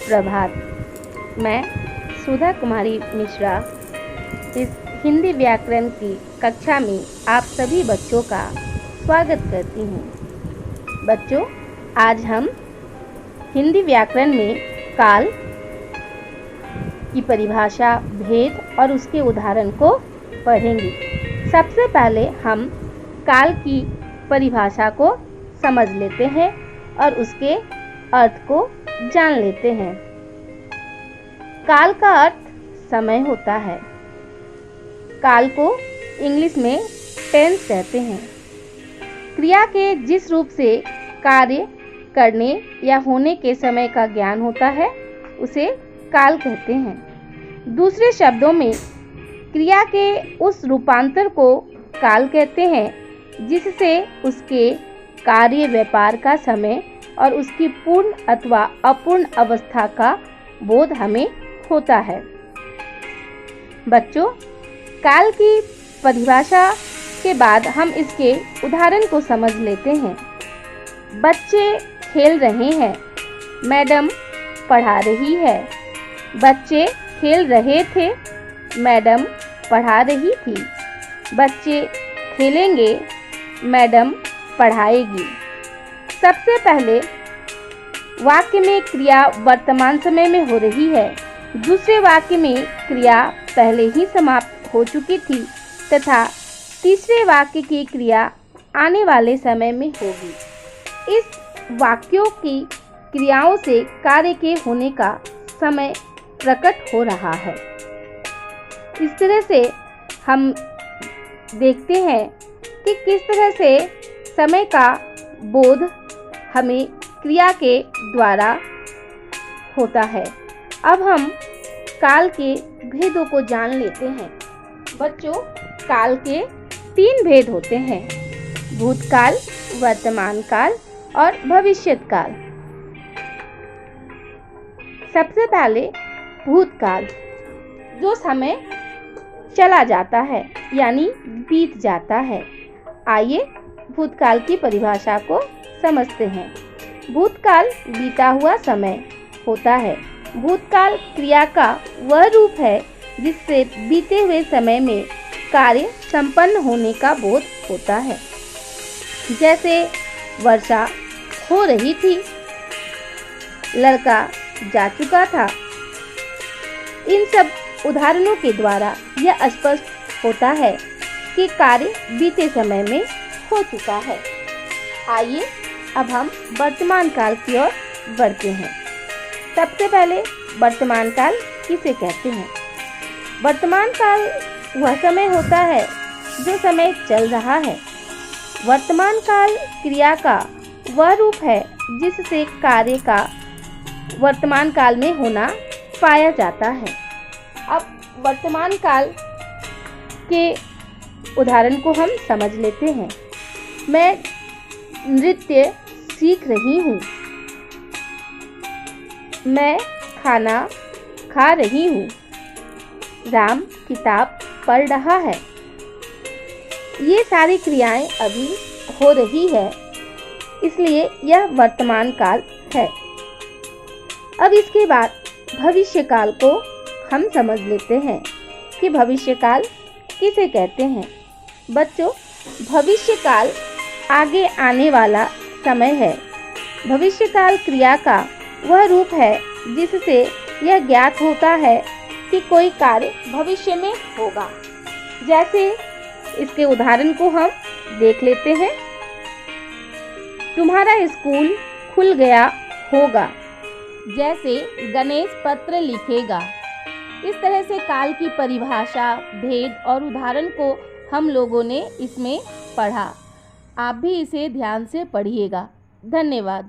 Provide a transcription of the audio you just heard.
सुप्रभात। मैं सुधा कुमारी मिश्रा इस हिंदी व्याकरण की कक्षा में आप सभी बच्चों का स्वागत करती हूँ। बच्चों, आज हम हिंदी व्याकरण में काल की परिभाषा, भेद और उसके उदाहरण को पढ़ेंगे। सबसे पहले हम काल की परिभाषा को समझ लेते हैं और उसके अर्थ को जान लेते हैं। काल का अर्थ समय होता है। काल को इंग्लिश में टेंस कहते हैं। क्रिया के जिस रूप से कार्य करने या होने के समय का ज्ञान होता है उसे काल कहते हैं। दूसरे शब्दों में क्रिया के उस रूपांतर को काल कहते हैं जिससे उसके कार्य व्यापार का समय और उसकी पूर्ण अथवा अपूर्ण अवस्था का बोध हमें होता है। बच्चों, काल की परिभाषा के बाद हम इसके उदाहरण को समझ लेते हैं। बच्चे खेल रहे हैं, मैडम पढ़ा रही है। बच्चे खेल रहे थे, मैडम पढ़ा रही थी। बच्चे खेलेंगे, मैडम पढ़ाएगी। सबसे पहले वाक्य में क्रिया वर्तमान समय में हो रही है। दूसरे वाक्य में क्रिया पहले ही समाप्त हो चुकी थी तथा तीसरे वाक्य की क्रिया आने वाले समय में होगी। इस वाक्यों की क्रियाओं से कार्य के होने का समय प्रकट हो रहा है। इस तरह से हम देखते हैं कि किस तरह से समय का बोध हमें क्रिया के द्वारा होता है। अब हम काल के भेदों को जान लेते हैं। बच्चों, काल के 3 भेद होते हैं: भूतकाल, वर्तमान काल और भविष्यत काल। सबसे पहले भूतकाल, जो समय चला जाता है यानी बीत जाता है। आइए भूतकाल की परिभाषा को समझते हैं। भूतकाल बीता हुआ समय होता है। भूतकाल क्रिया का वह रूप है जिससे बीते हुए समय में कार्य संपन्न होने का बोध होता है। जैसे वर्षा हो रही थी, लड़का जा चुका था। इन सब उदाहरणों के द्वारा यह स्पष्ट होता है कि कार्य बीते समय में हो चुका है। आइए अब हम वर्तमान काल की ओर बढ़ते हैं। सबसे पहले वर्तमान काल किसे कहते हैं? वर्तमान काल वह समय होता है जो समय चल रहा है। वर्तमान काल क्रिया का वह रूप है जिससे कार्य का वर्तमान काल में होना पाया जाता है। अब वर्तमान काल के उदाहरण को हम समझ लेते हैं। मैं नृत्य सीख रही हूँ। मैं खाना खा रही हूँ। राम किताब पढ़ रहा है। ये सारी क्रियाएं अभी हो रही है, इसलिए यह वर्तमान काल है। अब इसके बाद भविष्य काल को हम समझ लेते हैं कि भविष्य काल किसे कहते हैं। बच्चों, भविष्य काल आगे आने वाला समय है। भविष्य काल क्रिया का वह रूप है जिससे यह ज्ञात होता है कि कोई कार्य भविष्य में होगा। जैसे इसके उदाहरण को हम देख लेते हैं। तुम्हारा स्कूल खुल गया होगा। जैसे गणेश पत्र लिखेगा। इस तरह से काल की परिभाषा, भेद और उदाहरण को हम लोगों ने इसमें पढ़ा। आप भी इसे ध्यान से पढ़िएगा। धन्यवाद।